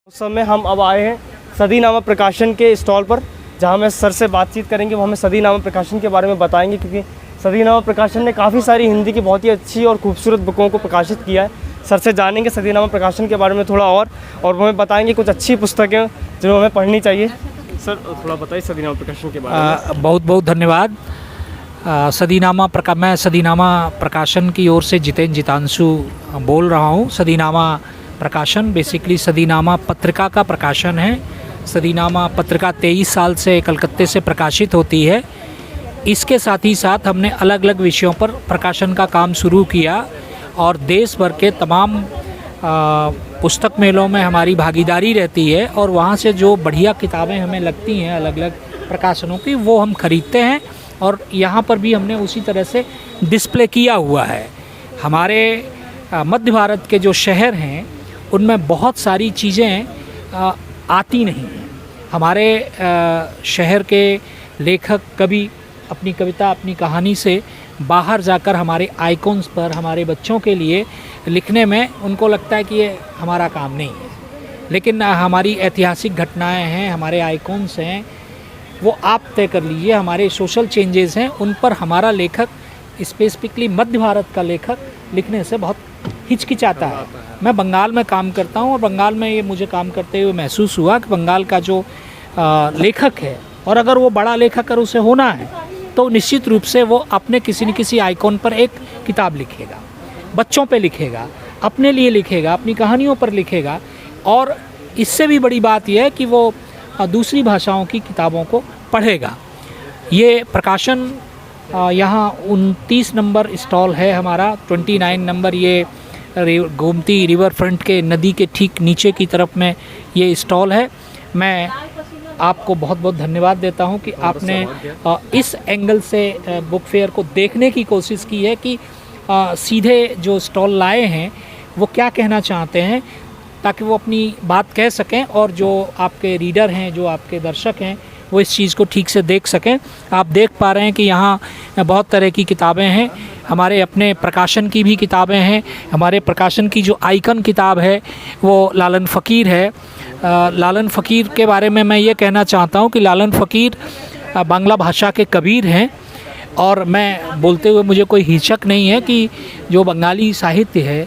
उस समय हम अब आए हैं सदीनामा प्रकाशन के स्टॉल पर, जहां मैं सर से बातचीत करेंगे। वो हमें सदीनामा प्रकाशन के बारे में बताएंगे, क्योंकि सदीनामा प्रकाशन ने काफ़ी सारी हिंदी की बहुत ही अच्छी और खूबसूरत बुकों को प्रकाशित किया है। सर से जानेंगे सदीनामा प्रकाशन के बारे में थोड़ा और वो हमें बताएंगे कुछ अच्छी पुस्तकें जो हमें पढ़नी चाहिए। सर थोड़ा बताइए सदीनामा प्रकाशन के बारे में। बहुत बहुत धन्यवाद। मैं सदीनामा प्रकाशन की ओर से जितेंद्र जितांशु बोल रहा हूँ। सदीनामा प्रकाशन बेसिकली सदीनामा पत्रिका का प्रकाशन है। सदीनामा पत्रिका 23 साल से कलकत्ते से प्रकाशित होती है। इसके साथ ही साथ हमने अलग अलग विषयों पर प्रकाशन का काम शुरू किया और देश भर के तमाम पुस्तक मेलों में हमारी भागीदारी रहती है और वहाँ से जो बढ़िया किताबें हमें लगती हैं अलग अलग प्रकाशनों की, वो हम खरीदते हैं और यहाँ पर भी हमने उसी तरह से डिस्प्ले किया हुआ है। हमारे मध्य भारत के जो शहर हैं उनमें बहुत सारी चीज़ें आती नहीं हैं। हमारे शहर के लेखक कभी अपनी कविता अपनी कहानी से बाहर जाकर हमारे आइकॉन्स पर हमारे बच्चों के लिए लिखने में उनको लगता है कि ये हमारा काम नहीं है, लेकिन हमारी ऐतिहासिक घटनाएं हैं, हमारे आइकॉन्स हैं, वो आप तय कर लीजिए। हमारे सोशल चेंजेस हैं, उन पर हमारा लेखक स्पेसिफिकली मध्य भारत का लेखक लिखने से बहुत हिचकिचाता है। मैं बंगाल में काम करता हूँ और बंगाल में ये मुझे काम करते हुए महसूस हुआ कि बंगाल का जो लेखक है, और अगर वो बड़ा लेखक अगर उसे होना है तो निश्चित रूप से वो अपने किसी न किसी आइकॉन पर एक किताब लिखेगा, बच्चों पे लिखेगा, अपने लिए लिखेगा, अपनी कहानियों पर लिखेगा। और इससे भी बड़ी बात यह है कि वो दूसरी भाषाओं की किताबों को पढ़ेगा। ये प्रकाशन यहाँ 29 नंबर स्टॉल है हमारा, 29 नंबर ये गोमती रिवर फ्रंट के नदी के ठीक नीचे की तरफ में ये स्टॉल है। मैं आपको बहुत बहुत धन्यवाद देता हूँ कि आपने इस एंगल से बुक फेयर को देखने की कोशिश की है कि सीधे जो स्टॉल लाए हैं वो क्या कहना चाहते हैं, ताकि वो अपनी बात कह सकें और जो आपके रीडर हैं, जो आपके दर्शक हैं, वो इस चीज़ को ठीक से देख सकें। आप देख पा रहे हैं कि यहाँ बहुत तरह की किताबें हैं। हमारे अपने प्रकाशन की भी किताबें हैं। हमारे प्रकाशन की जो आइकन किताब है वो लालन फ़कीर है। लालन फ़कीर के बारे में मैं ये कहना चाहता हूँ कि लालन फ़कीर बांग्ला भाषा के कबीर हैं और मैं बोलते हुए मुझे कोई हिचक नहीं है कि जो बंगाली साहित्य है,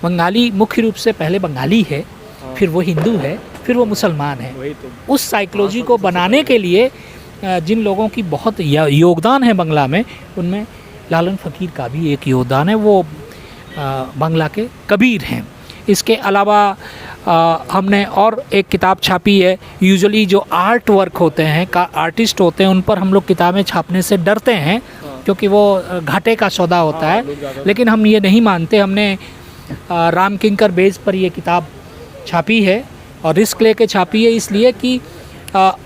बंगाली मुख्य रूप से पहले बंगाली है, फिर वो हिंदू है, फिर वो मुसलमान है। उस साइकोलॉजी को बनाने के लिए जिन लोगों की बहुत योगदान है बांग्ला में, उनमें लालन फ़कीर का भी एक योगदान है। वो बांग्ला के कबीर हैं। इसके अलावा हमने और एक किताब छापी है। यूजुअली जो आर्ट वर्क होते हैं, आर्टिस्ट होते हैं, उन पर हम लोग किताबें छापने से डरते हैं क्योंकि वो घाटे का सौदा होता है, लेकिन हम ये नहीं मानते। हमने राम किंकर बेस पर ये किताब छापी है और रिस्क लेके छापी है, इसलिए कि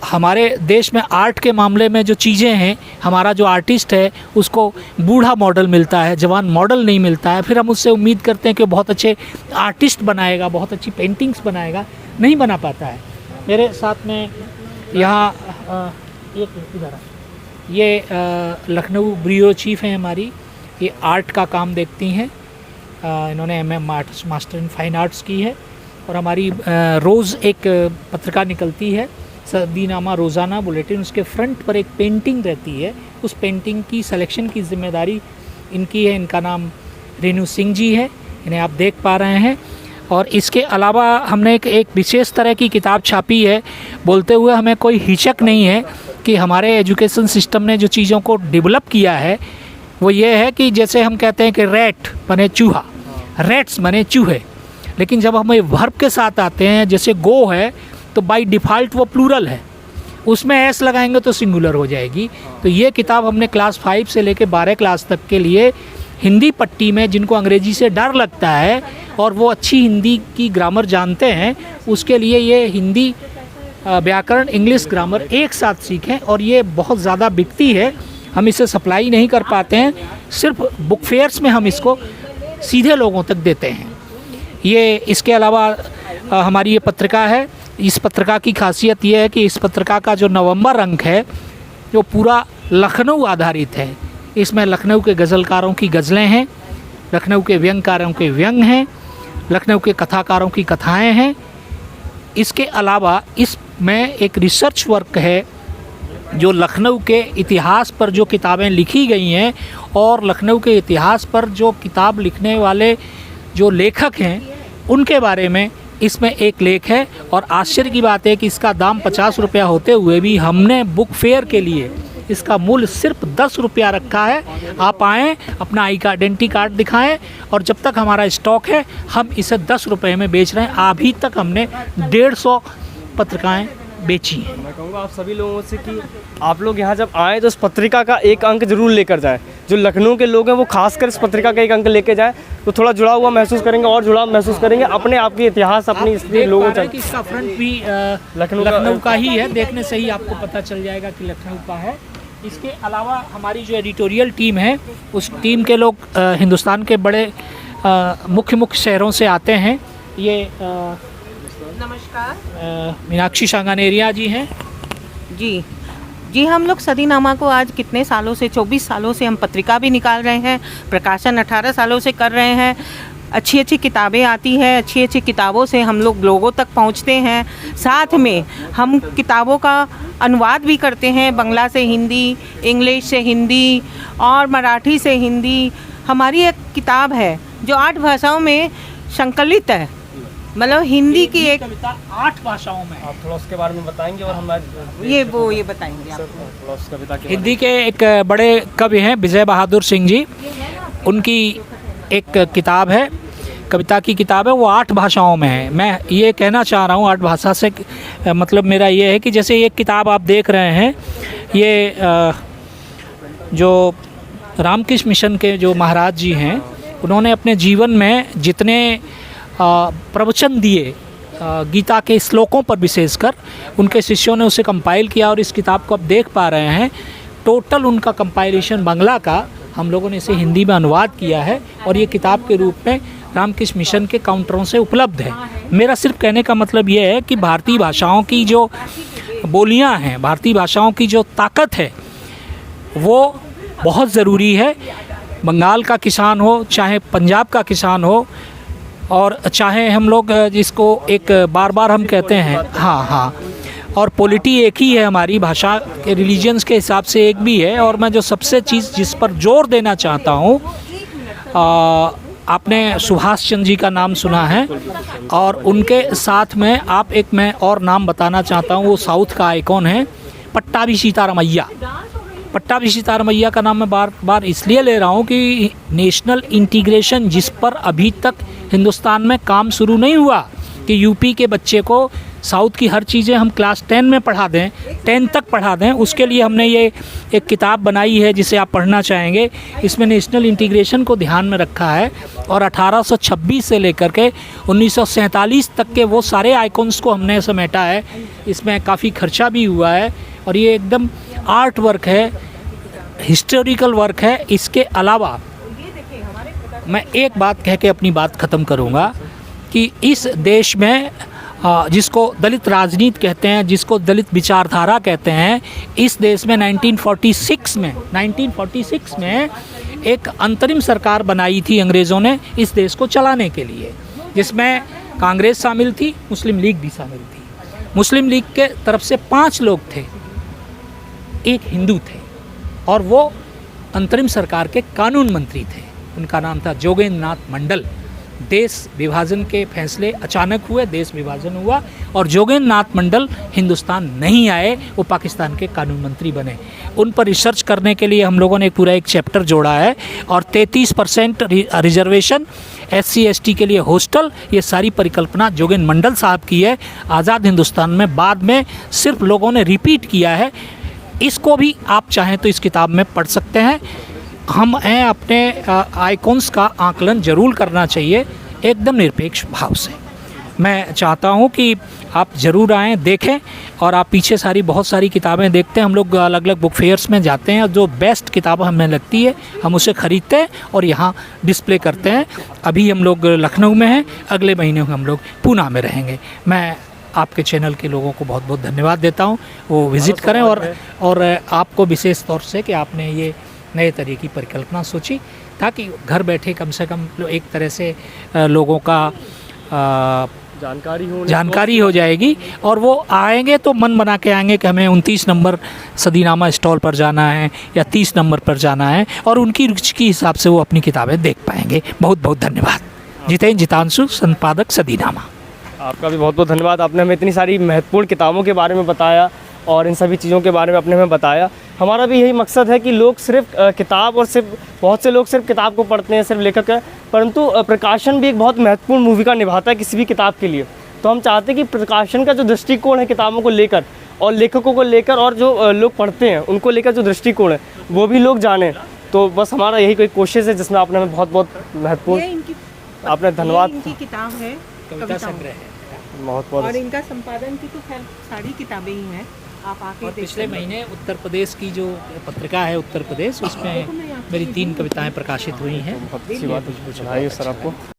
हमारे देश में आर्ट के मामले में जो चीज़ें हैं, हमारा जो आर्टिस्ट है उसको बूढ़ा मॉडल मिलता है, जवान मॉडल नहीं मिलता है। फिर हम उससे उम्मीद करते हैं कि बहुत अच्छे आर्टिस्ट बनाएगा, बहुत अच्छी पेंटिंग्स बनाएगा, नहीं बना पाता है। मेरे साथ में यहाँ ये लखनऊ ब्यूरो चीफ हैं हमारी, ये आर्ट का काम देखती हैं। इन्होंने MM master in fine arts की है। और हमारी रोज़ एक पत्रिका निकलती है, सदीनामा रोज़ाना बुलेटिन। उसके फ्रंट पर एक पेंटिंग रहती है, उस पेंटिंग की सिलेक्शन की जिम्मेदारी इनकी है। इनका नाम रेणु सिंह जी है, इन्हें आप देख पा रहे हैं। और इसके अलावा हमने एक विशेष तरह की किताब छापी है। बोलते हुए हमें कोई हिचक नहीं है कि हमारे एजुकेशन सिस्टम ने जो चीज़ों को डेवलप किया है वो ये है कि जैसे हम कहते हैं कि रैट बने चूहा, रैट्स बने चूहे, लेकिन जब हम वर्ब के साथ आते हैं, जैसे गो है तो बाय डिफ़ॉल्ट वो प्लूरल है, उसमें एस लगाएंगे तो सिंगुलर हो जाएगी। तो ये किताब हमने क्लास 5 से लेकर 12 क्लास तक के लिए हिंदी पट्टी में, जिनको अंग्रेजी से डर लगता है और वो अच्छी हिंदी की ग्रामर जानते हैं, उसके लिए ये हिंदी व्याकरण इंग्लिश ग्रामर एक साथ सीखें। और ये बहुत ज़्यादा बिकती है, हम इसे सप्लाई नहीं कर पाते हैं, सिर्फ बुक फेयर्स में हम इसको सीधे लोगों तक देते हैं। ये इसके अलावा हमारी ये पत्रिका है। इस पत्रिका की खासियत ये है कि इस पत्रिका का जो नवंबर अंक है जो पूरा लखनऊ आधारित है। इसमें लखनऊ के गज़लकारों की गज़लें हैं, लखनऊ के व्यंगकारों के व्यंग हैं, लखनऊ के कथाकारों की कथाएं हैं, इसके अलावा इसमें एक रिसर्च वर्क है जो लखनऊ के इतिहास पर जो किताबें लिखी गई हैं और लखनऊ के इतिहास पर जो किताब लिखने वाले जो लेखक हैं उनके बारे में इसमें एक लेख है। और आश्चर्य की बात है कि इसका दाम 50 रुपया होते हुए भी हमने बुक फेयर के लिए इसका मूल्य सिर्फ 10 रुपया रखा है। आप आएँ, अपना आइडेंटिटी कार्ड दिखाएं और जब तक हमारा स्टॉक है हम इसे 10 रुपये में बेच रहे हैं। अभी तक हमने 150 पत्रिकाएं बेची हैं। मैं कहूँगा आप सभी लोगों से कि आप लोग यहाँ जब आएँ तो इस पत्रिका का एक अंक जरूर लेकर जाएं। जो लखनऊ के लोग हैं वो खासकर इस पत्रिका का एक अंक लेके जाएं तो थोड़ा जुड़ा हुआ महसूस करेंगे और जुड़ाव महसूस करेंगे अपने आप के इतिहास, अपनी हिस्ट्री लोगों की। इसका फ्रंट भी लखनऊ का ही है, देखने से ही आपको पता चल जाएगा कि लखनऊ का है। इसके अलावा हमारी जो एडिटोरियल टीम है उस टीम के लोग हिंदुस्तान के बड़े मुख्य शहरों से आते हैं। ये नमस्कार, मीनाक्षी सांगानेरिया जी हैं। जी हम लोग सदीनामा को आज कितने सालों से, 24 सालों से हम पत्रिका भी निकाल रहे हैं, प्रकाशन 18 सालों से कर रहे हैं। अच्छी अच्छी किताबें आती हैं, अच्छी अच्छी किताबों से हम लोग लोगों तक पहुंचते हैं। साथ में हम किताबों का अनुवाद भी करते हैं, बंगला से हिंदी, इंग्लिश से हिंदी और मराठी से हिंदी। हमारी एक किताब है जो 8 भाषाओं में संकलित है, मतलब हिंदी की एक कविता 8 भाषाओं में। आप थोड़ा उसके बारे में बताएंगे और हम ये बताएंगे आपको। थोड़ा उस कविता के हिंदी के एक बड़े कवि हैं विजय बहादुर सिंह जी, उनकी एक किताब है, कविता की किताब है, वो 8 भाषाओं में है। मैं ये कहना चाह रहा हूँ 8 भाषा से मतलब मेरा ये है कि जैसे एक किताब आप देख रहे हैं, ये जो रामकृष्ण मिशन के जो महाराज जी हैं उन्होंने अपने जीवन में जितने प्रवचन दिए गीता के श्लोकों पर, विशेषकर उनके शिष्यों ने उसे कंपाइल किया और इस किताब को आप देख पा रहे हैं। टोटल उनका कंपाइलेशन बांग्ला का, हम लोगों ने इसे हिंदी में अनुवाद किया है और ये किताब के रूप में रामकृष्ण मिशन के काउंटरों से उपलब्ध है। मेरा सिर्फ कहने का मतलब ये है कि भारतीय भाषाओं की जो बोलियां हैं, भारतीय भाषाओं की जो ताकत है वो बहुत ज़रूरी है। बंगाल का किसान हो, चाहे पंजाब का किसान हो, और चाहे हम लोग जिसको एक बार हम कहते हैं, हाँ, और पॉलिटी एक ही है हमारी भाषा के, रिलीजन्स के हिसाब से एक भी है। और मैं जो सबसे चीज़ जिस पर जोर देना चाहता हूँ, आपने सुभाष चंद्र जी का नाम सुना है और उनके साथ में आप एक मैं और नाम बताना चाहता हूँ, वो साउथ का आइकॉन है पट्टाभी सीतारामैया। पट्टाभी सीतारामैया का नाम मैं बार बार इसलिए ले रहा हूँ कि नेशनल इंटीग्रेशन जिस पर अभी तक हिंदुस्तान में काम शुरू नहीं हुआ कि यूपी के बच्चे को साउथ की हर चीज़ें हम क्लास 10 में पढ़ा दें, 10 तक पढ़ा दें, उसके लिए हमने ये एक किताब बनाई है जिसे आप पढ़ना चाहेंगे। इसमें नेशनल इंटीग्रेशन को ध्यान में रखा है और 1826 से लेकर के 1947 तक के वो सारे आइकॉन्स को हमने समेटा है। इसमें काफ़ी खर्चा भी हुआ है और ये एकदम आर्ट वर्क है, हिस्टोरिकल वर्क है। इसके अलावा मैं एक बात कह के अपनी बात ख़त्म करूँगा कि इस देश में जिसको दलित राजनीति कहते हैं, जिसको दलित विचारधारा कहते हैं, इस देश में 1946 में एक अंतरिम सरकार बनाई थी अंग्रेज़ों ने इस देश को चलाने के लिए, जिसमें कांग्रेस शामिल थी, मुस्लिम लीग भी शामिल थी। मुस्लिम लीग के तरफ से 5 लोग थे, एक हिंदू थे और वो अंतरिम सरकार के कानून मंत्री थे। उनका नाम था जोगेंद्र नाथ मंडल। देश विभाजन के फैसले अचानक हुए, देश विभाजन हुआ और जोगेंद्र नाथ मंडल हिंदुस्तान नहीं आए, वो पाकिस्तान के कानून मंत्री बने। उन पर रिसर्च करने के लिए हम लोगों ने पूरा एक चैप्टर जोड़ा है और 33% रिजर्वेशन, SC ST के लिए हॉस्टल, ये सारी परिकल्पना जोगेंद्र मंडल साहब की है। आज़ाद हिंदुस्तान में बाद में सिर्फ लोगों ने रिपीट किया है। इसको भी आप चाहें तो इस किताब में पढ़ सकते हैं। हम हैं अपने आइकॉन्स का आकलन ज़रूर करना चाहिए एकदम निरपेक्ष भाव से। मैं चाहता हूं कि आप ज़रूर आएँ, देखें और आप पीछे बहुत सारी किताबें देखते हैं। हम लोग अलग अलग बुक फेयर्स में जाते हैं, जो बेस्ट किताब हमें लगती है हम उसे ख़रीदते हैं और यहाँ डिस्प्ले करते हैं। अभी हम लोग लखनऊ में हैं, अगले महीने हम लोग पूना में रहेंगे। मैं आपके चैनल के लोगों को बहुत बहुत धन्यवाद देता हूँ, वो विज़िट करें और आपको विशेष तौर से कि आपने ये नए तरह की परिकल्पना सोची ताकि घर बैठे कम से कम एक तरह से लोगों का जानकारी हो जाएगी और वो आएंगे तो मन बना के आएंगे कि हमें 29 नंबर सदीनामा स्टॉल पर जाना है या 30 नंबर पर जाना है, और उनकी रुचि के हिसाब से वो अपनी किताबें देख पाएंगे। बहुत बहुत धन्यवाद। जितेंद्र जितांशु, संपादक सदीनामा। आपका भी बहुत बहुत धन्यवाद। आपने हमें इतनी सारी महत्वपूर्ण किताबों के बारे में बताया और इन सभी चीज़ों के बारे में आपने हमें बताया। हमारा भी यही मकसद है कि लोग सिर्फ किताब और सिर्फ बहुत से लोग सिर्फ किताब को पढ़ते हैं, सिर्फ लेखक है, परंतु प्रकाशन भी एक बहुत महत्वपूर्ण भूमिका निभाता है किसी भी किताब के लिए। तो हम चाहते हैं कि प्रकाशन का जो दृष्टिकोण है किताबों को लेकर और लेखकों को लेकर और जो लोग पढ़ते हैं उनको लेकर जो दृष्टिकोण है वो भी लोग जानें। तो बस हमारा यही कोई कोशिश है जिसमें आपने हमें बहुत बहुत महत्वपूर्ण आपने धन्यवाद। इनकी किताब है कविता संग्रह है। बहुत बहुत और इनका संपादन की तो खैर सारी किताबें ही हैं, आप आके और देख पिछले सकते हैं। महीने उत्तर प्रदेश की जो पत्रिका है उत्तर प्रदेश, उसमें मेरी 3 कविताएं प्रकाशित हुई हैं। बहुत अच्छी बात है। बधाई हो सर आपको।